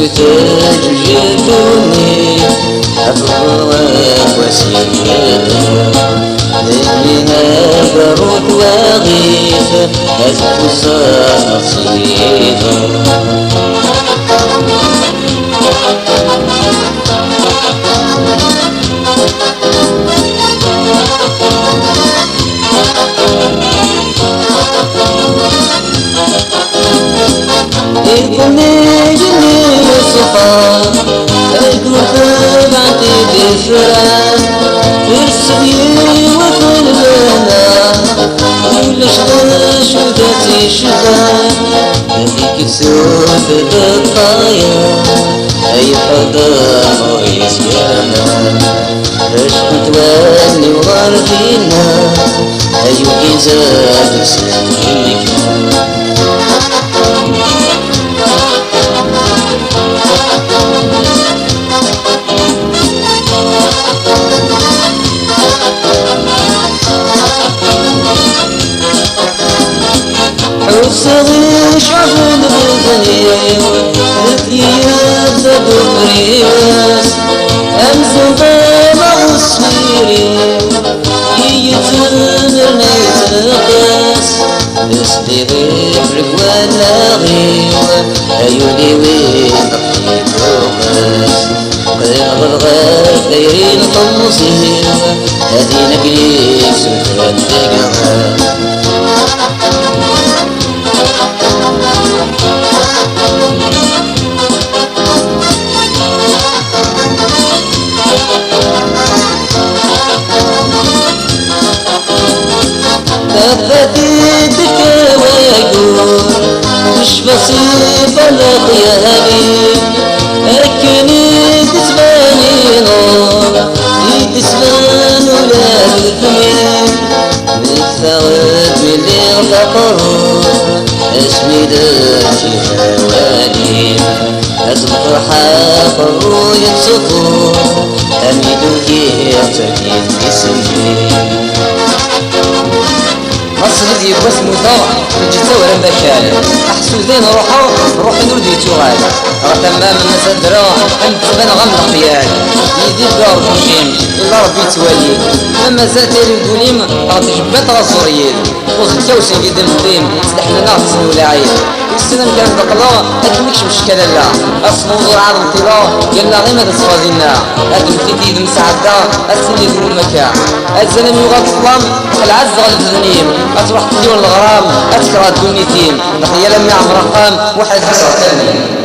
سوتاج وجيتوني أفضل وسيلة ليها بارود وغيث أتوصى نصيبة يكوني جني صفا أقول تبعتي بفران ترسلي وكل بنا كل شغل شدتي شغال هذيك تسوف بالطايا أي حضر ويسكانا باش نتولي وغارتينا أيو إنزاد سنيك حسني شعب الغزني رثياب زادوا برياس أمزو ضامع الصيري يتمرنا يتقاس استغيب ركوانا غيوة عيوني وين نقضي بوقاس قير الغاب دايرين طموسي هادي نقليك سلطان تقاس تفديدك ويقول مش بسيط الخيالي أكني تسباني نور يتسبان ولا الكمين متثاوت من اللي غفر اسمي داتي حوالي أزمر حافر ويتصفر أميدو يرتكي اسمي مصر دي بس مطاوع نجيتو ولا مكان أحسودين روحو نردي توغال راه تمام مسدرا أنتبان غمض خيال يدي الدار بوشيم إلا ربي توالي لما زال تاري الدوليم راه تجبات راسوريين وزد كاوسي قدام الدين سلحنا ناقص ولا عيد السنة كانت بقلا أكملكش مشكلة لا أصنو عرض انطلاع قالنا غير ماذا صفازينا أدم تديد مساعدة أسني يدرو المكان الزلم يغاد الظلام العز غالب الزنيم أتروح تدير الغرام أتكره الدنيتين نخيا لما عمر قام واحد بسرطاني